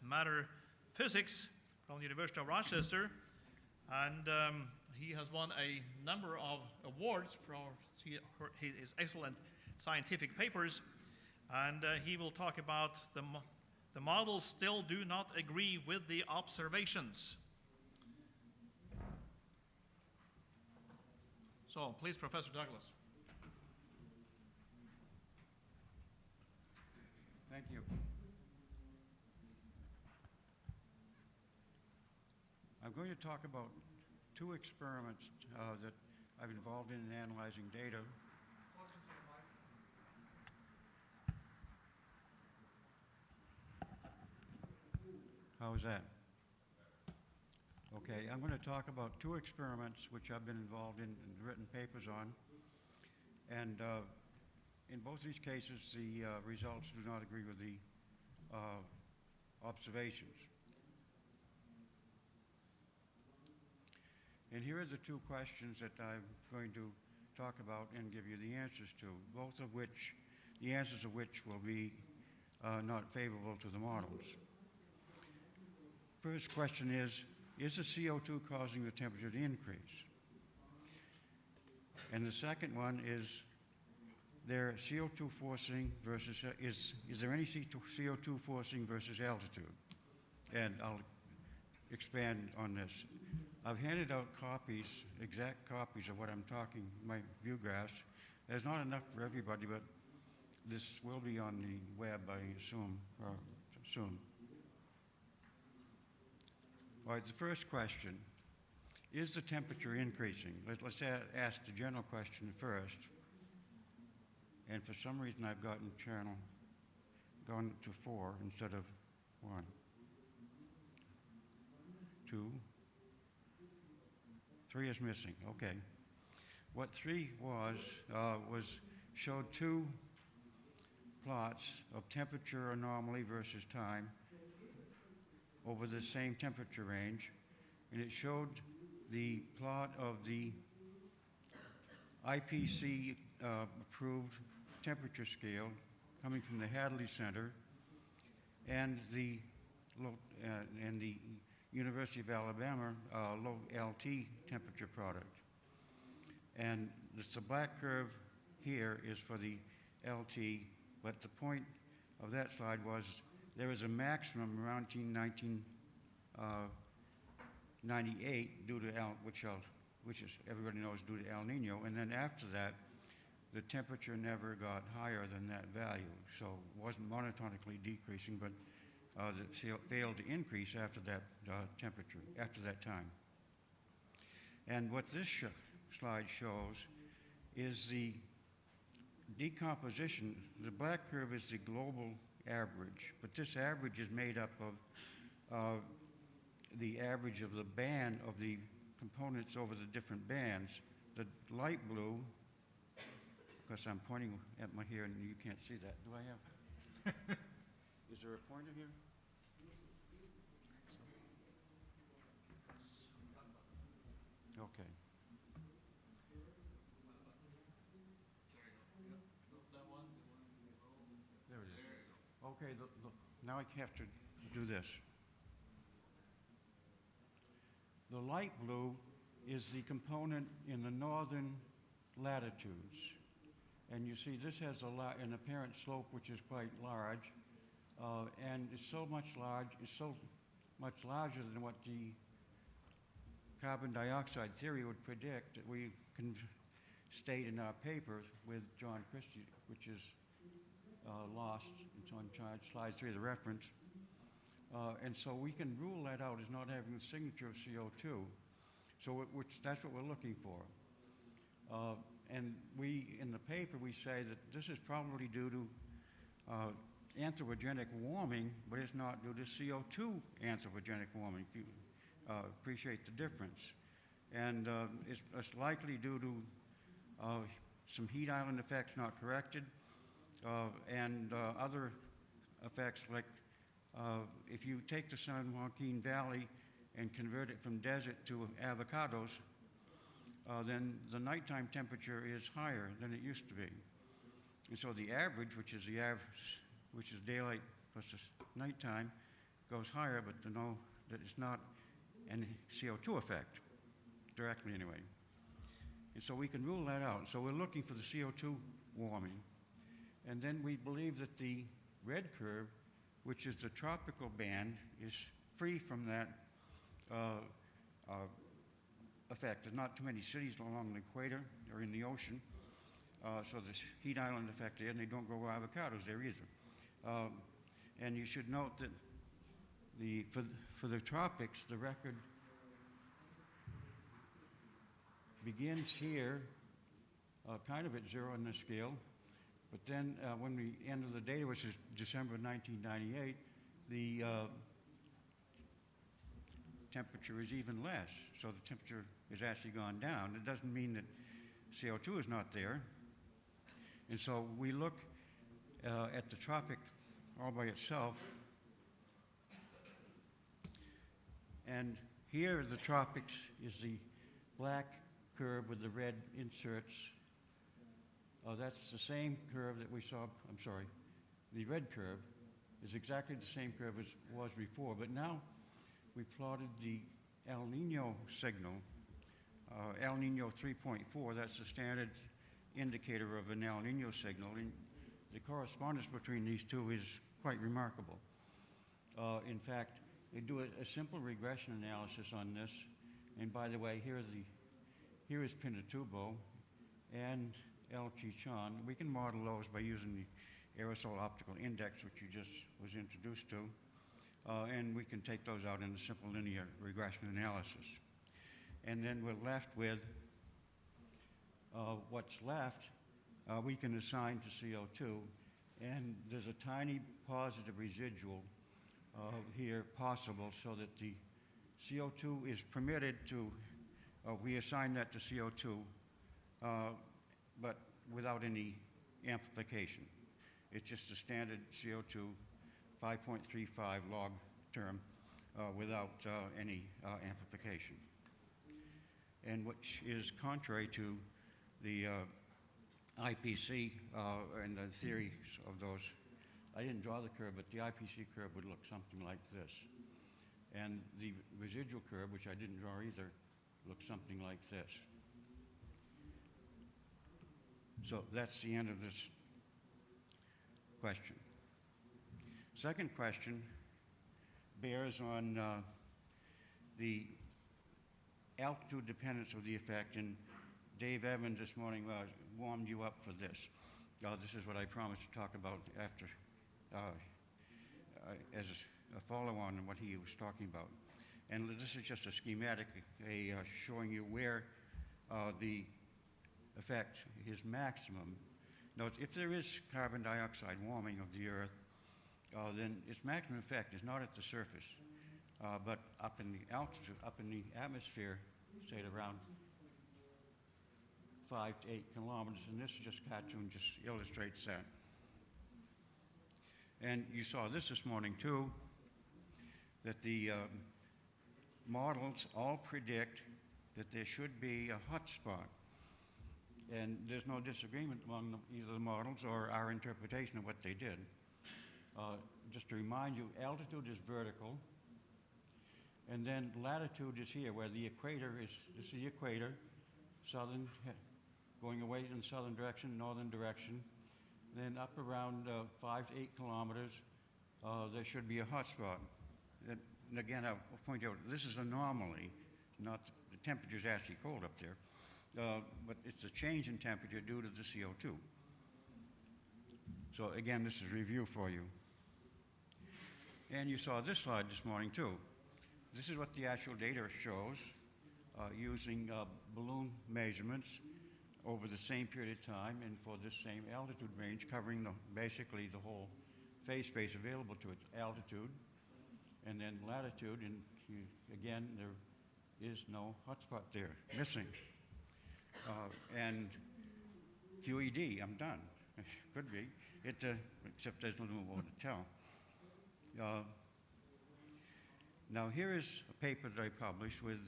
matter physics from the University of Rochester, and he has won a number of awards for his excellent scientific papers, and he will talk about the models still do not agree with the observations. So, please, Professor Douglas. Thank you. I'm going to talk about two experiments that I've been involved in analyzing data. How is that? Okay, I'm going to talk about two experiments which I've been involved in and written papers on. And in both these cases, the results do not agree with the observations. And here are the two questions that I'm going to talk about and give you the answers to, both of which, the answers of which will be not favorable to the models. First question is the CO2 causing the temperature to increase? And the second one is there CO2 forcing versus, is there any CO2 forcing versus altitude? And I'll expand on this. I've handed out copies, exact copies of what I'm talking, my view graphs. There's not enough for everybody, but this will be on the web, I assume, soon. All right, the first question, is the temperature increasing? Let's ask the general question first. And for some reason, I've gone to 4 instead of 1. 2. 3 is missing, okay. What 3 was showed two plots of temperature anomaly versus time over the same temperature range, and it showed the plot of the IPCC approved temperature scale coming from the Hadley Center and the University of Alabama low LT temperature product. And the black curve here is for the LT, but the point of that slide was there was a maximum around 1998 due to which is everybody knows due to El Nino, and then after that, the temperature never got higher than that value, so it wasn't monotonically decreasing, but it failed to increase after that temperature, after that time. And what this slide shows is the decomposition. The black curve is the global average, but this average is made up of the average of the band of the components over the different bands. The light blue, because I'm pointing at my here and you can't see that. Do I have? Is there a pointer here? Okay. There it is. Okay, now I have to do this. The light blue is the component in the northern latitudes. And you see this has an apparent slope which is quite large, and it's so much larger than what the carbon dioxide theory would predict that we can state in our papers with John Christie, which is lost. It's on slide 3 of the reference. And so we can rule that out as not having the signature of CO2. So that's what we're looking for. And in the paper, we say that this is probably due to anthropogenic warming, but it's not due to CO2 anthropogenic warming, if you appreciate the difference. And it's likely due to some heat island effects not corrected, and other effects like if you take the San Joaquin Valley and convert it from desert to avocados, then the nighttime temperature is higher than it used to be. And so the average, which is daylight plus the nighttime, goes higher, but to know that it's not any CO2 effect, directly anyway. And so we can rule that out. So we're looking for the CO2 warming. And then we believe that the red curve, which is the tropical band, is free from that effect. There's not too many cities along the equator or in the ocean, so this heat island effect there, and they don't grow avocados there either. And you should note that for the tropics, the record begins here, kind of at 0 on the scale, but then when we enter the data, which is December 1998, the temperature is even less. So the temperature has actually gone down. It doesn't mean that CO2 is not there. And so we look at the tropic all by itself. And here the tropics is the black curve with the red inserts. That's the same curve that we saw, I'm sorry, the red curve is exactly the same curve as was before, but now we plotted the El Nino signal, El Nino 3.4, that's the standard indicator of an El Nino signal, and the correspondence between these two is quite remarkable. In fact, they do a simple regression analysis on this, and by the way, here is Pinatubo and El Chichon. We can model those by using the aerosol optical index, which you just was introduced to, and we can take those out in a simple linear regression analysis. And then we're left with what's left, we can assign to CO2, and there's a tiny positive residual here possible so that the CO2 is permitted to, we assign that to CO2, but without any amplification. It's just a standard CO2 5.35 log term without any amplification. And which is contrary to the IPC and the theories of those. I didn't draw the curve, but the IPC curve would look something like this. And the residual curve, which I didn't draw either, looks something like this. So that's the end of this question. Second question bears on the altitude dependence of the effect, and Dave Evans this morning warmed you up for this. This is what I promised to talk about after, as a follow-on on what he was talking about. And this is just a schematic showing you where the effect is maximum. Note, if there is carbon dioxide warming of the Earth, then its maximum effect is not at the surface, but up in the altitude, up in the atmosphere, say at around 5 to 8 kilometers, and this cartoon just illustrates that. And you saw this morning too, that the models all predict that there should be a hot spot. And there's no disagreement among either the models or our interpretation of what they did. Just to remind you, altitude is vertical, and then latitude is here, where the equator is, this is the equator, southern, going away in southern direction, northern direction. Then up around 5 to 8 kilometers, there should be a hot spot. And again, I'll point out, this is anomaly, not the temperature's actually cold up there. But it's a change in temperature due to the CO2. So again, this is review for you. And you saw this slide this morning too. This is what the actual data shows using balloon measurements over the same period of time and for this same altitude range, covering basically the whole phase space available to it, altitude, and then latitude, and again, there is no hotspot there, missing. And QED, I'm done. Could be, except there's no more to tell. Now here is a paper that I published with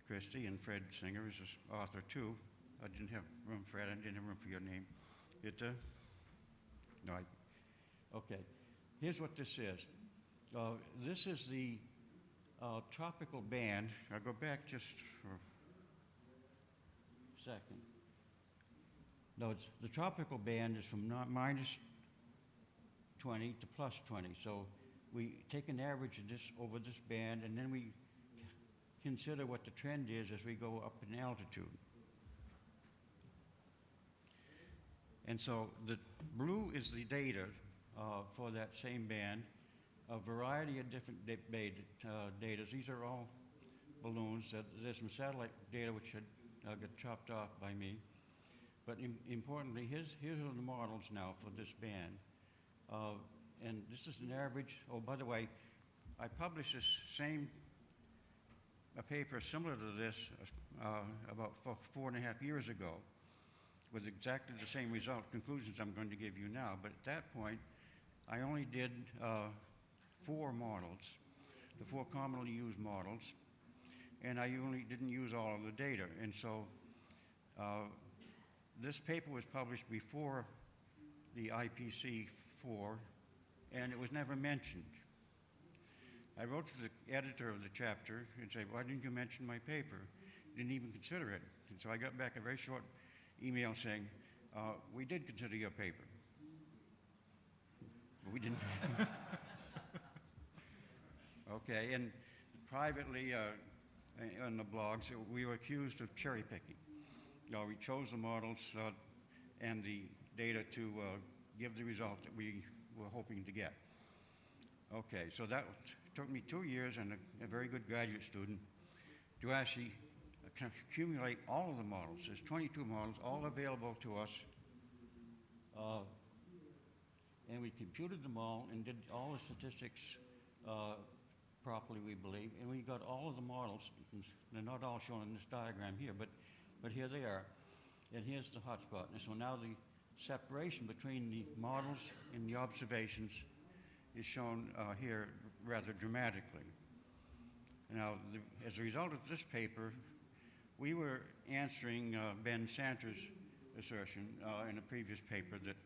Christy, and Fred Singer is this author too. I didn't have room, Fred, I didn't have room for your name. Okay. Here's what this is. This is the tropical band. I'll go back just for a second. No, the tropical band is from minus 20 to plus 20. So we take an average of this over this band, and then we consider what the trend is as we go up in altitude. And so the blue is the data for that same band, a variety of different data. These are all balloons. There's some satellite data which got chopped off by me. But importantly, here are the models now for this band. And this is an average. Oh, by the way, I published this a paper similar to this about 4.5 years ago with exactly the same conclusions I'm going to give you now. But at that point, I only did 4 models, the 4 commonly used models, and I only didn't use all of the data. And so this paper was published before the ICCC2, and it was never mentioned. I wrote to the editor of the chapter and said, why didn't you mention my paper? Didn't even consider it. And so I got back a very short email saying, we did consider your paper. But we didn't. Okay, and privately on the blogs, we were accused of cherry picking. We chose the models and the data to give the result that we were hoping to get. Okay, so that took me 2 years and a very good graduate student to actually accumulate all of the models. There's 22 models, all available to us. And we computed them all and did all the statistics properly, we believe. And we got all of the models. They're not all shown in this diagram here, but here they are. And here's the hotspot. And so now the separation between the models and the observations is shown here rather dramatically. Now, as a result of this paper, we were answering Ben Santer's assertion in a previous paper that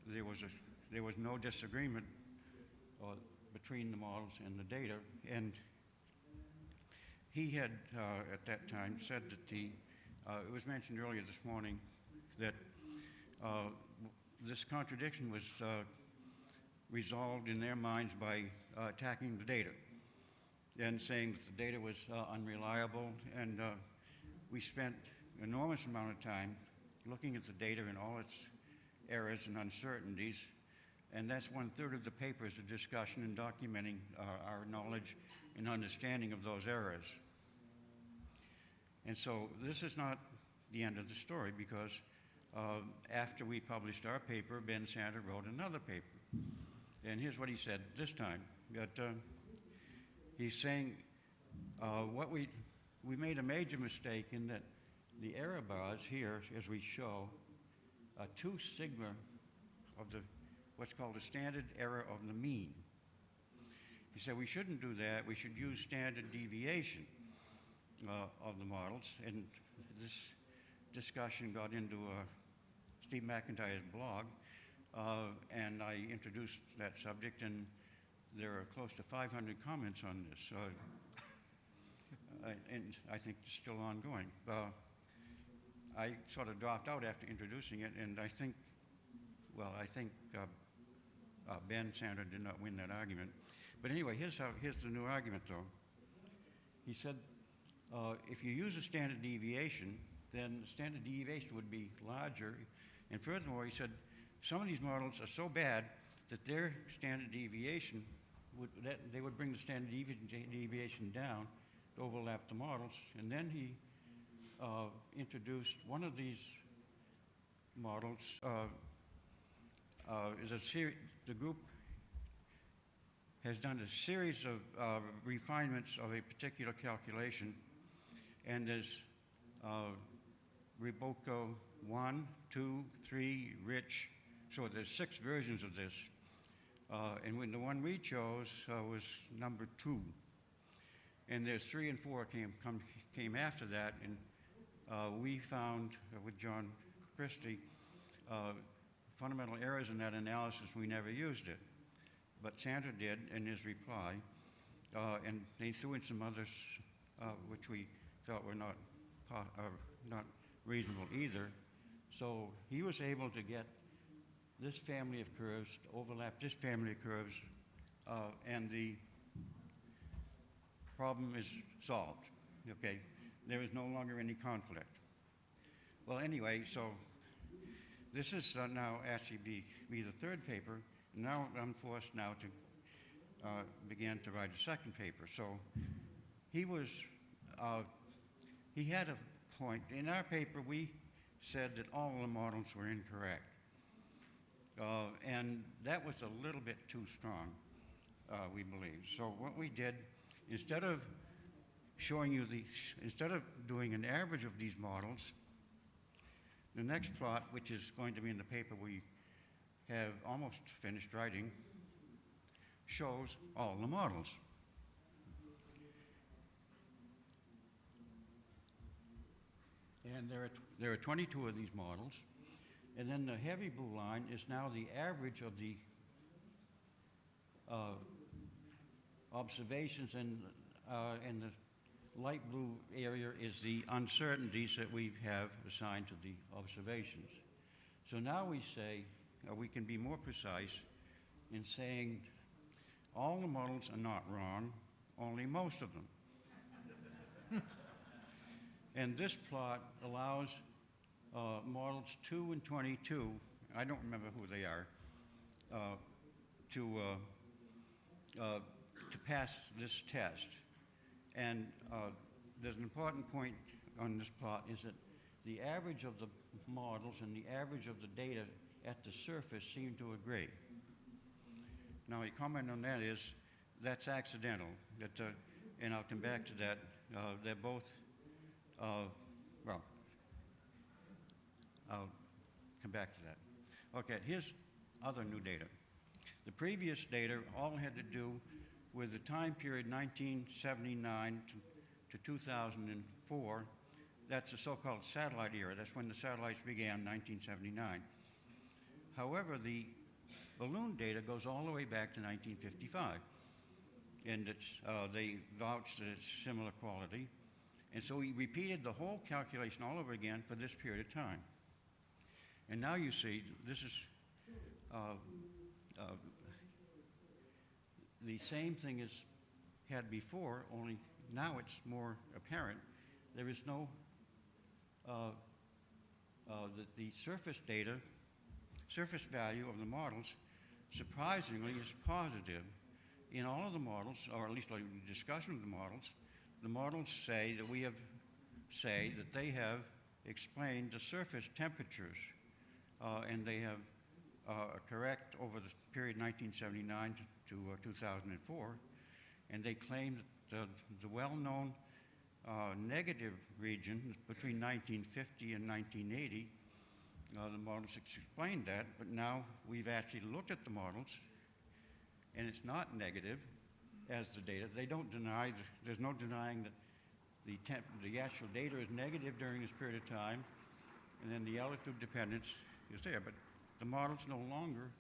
there was no disagreement between the models and the data, and he had at that time said that it was mentioned earlier this morning that this contradiction was resolved in their minds by attacking the data and saying that the data was unreliable, and we spent an enormous amount of time looking at the data and all its errors and uncertainties, and that's 1/3 of the paper is a discussion and documenting our knowledge and understanding of those errors. And so this is not the end of the story, because after we published our paper, Ben Santer wrote another paper. And here's what he said this time. He's saying we made a major mistake in that the error bars here, as we show, are 2 sigma of what's called the standard error of the mean. He said we shouldn't do that. We should use standard deviation of the models. And this discussion got into Steve McIntyre's blog, and I introduced that subject, and there are close to 500 comments on this. And I think it's still ongoing. I sort of dropped out after introducing it, and I think Ben Santer did not win that argument. But anyway, here's the new argument, though. He said, if you use a standard deviation, then the standard deviation would be larger. And furthermore, he said, some of these models are so bad that their standard deviation they would bring the standard deviation down to overlap the models. And then he introduced one of these models. The group has done a series of refinements of a particular calculation, and there's Riboko 1, 2, 3, Rich. So there's 6 versions of this. And when the one we chose was number 2. And there's 3 and 4 came after that, and we found with John Christie fundamental errors in that analysis. We never used it. but Santa did in his reply, and he threw in some others which we felt were not reasonable either. So he was able to get this family of curves to overlap this family of curves, and the problem is solved, okay? There is no longer any conflict. Well, anyway, so this is now actually be the third paper. Now I'm forced now to begin to write a second paper. So he was, he had a point. In our paper, we said that all the models were incorrect. And that was a little bit too strong, we believe. So what we did, instead of showing you instead of doing an average of these models, the next plot, which is going to be in the paper we have almost finished writing, shows all the models. And there are 22 of these models. And then the heavy blue line is now the average of the observations, and the light blue area is the uncertainties that we have assigned to the observations. So now we say, we can be more precise in saying all the models are not wrong, only most of them. And this plot allows models 2 and 22, I don't remember who they are, to pass this test. And there's an important point on this plot, is that the average of the models and the average of the data at the surface seem to agree. Now, a comment on that is that's accidental, and I'll come back to that. They're both, well, I'll come back to that. Okay, here's other new data. The previous data all had to do with the time period 1979 to 2004. That's the so-called satellite era. That's when the satellites began, 1979. However, the balloon data goes all the way back to 1955. And they vouched that it's similar quality. And so we repeated the whole calculation all over again for this period of time. And now you see, this is the same thing as had before, only now it's more apparent. There is no, the surface data, surface value of the models, surprisingly, is positive. In all of the models, or at least a discussion of the models say that they have explained the surface temperatures, and they have correct over the period 1979 to 2004, and they claim that the well-known negative region between 1950 and 1980, the models explained that, but now we've actually looked at the models, and it's not negative as the data. They don't deny, there's no denying that the actual data is negative during this period of time, and then the altitude dependence is there, but the models no longer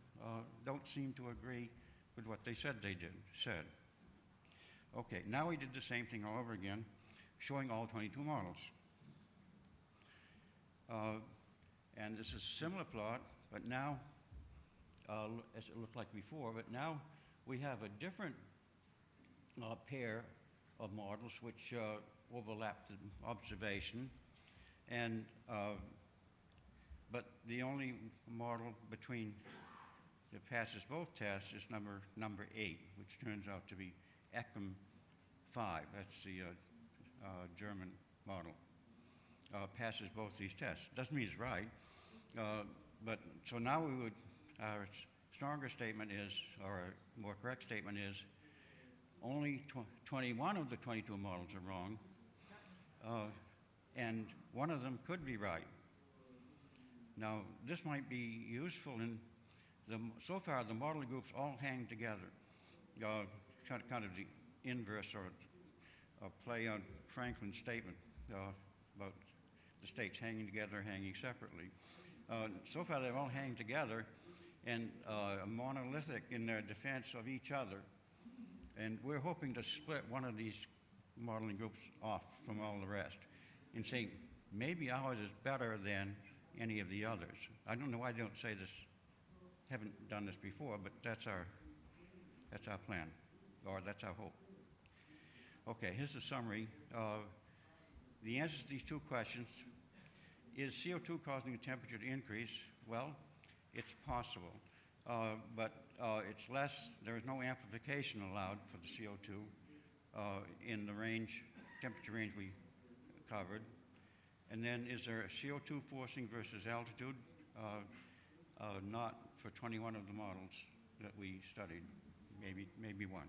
don't seem to agree with what they said they said. Okay, now we did the same thing all over again, showing all 22 models. And this is a similar plot, but now, as it looked like before, but now we have a different pair of models which overlap the observation, and but the only model between that passes both tests is number 8, which turns out to be Eccom 5. That's the German model. Passes both these tests. Doesn't mean it's right, but so now we would, our stronger statement is, or a more correct statement is, only 21 of the 22 models are wrong, and one of them could be right. Now, this might be useful in so far the model groups all hang together, kind of the inverse or a play on Franklin's statement about the states hanging together, hanging separately. So far they all hang together, and monolithic in their defense of each other. And we're hoping to split one of these modeling groups off from all the rest and say, maybe ours is better than any of the others. I don't know why I don't say this, haven't done this before, but that's our plan, or that's our hope. Okay, here's a summary. The answers to these two questions: is CO2 causing the temperature to increase? Well, it's possible, but it's less. There is no amplification allowed for the CO2 in the temperature range we covered. And then, is there CO2 forcing versus altitude? Not for 21 of the models that we studied, maybe one.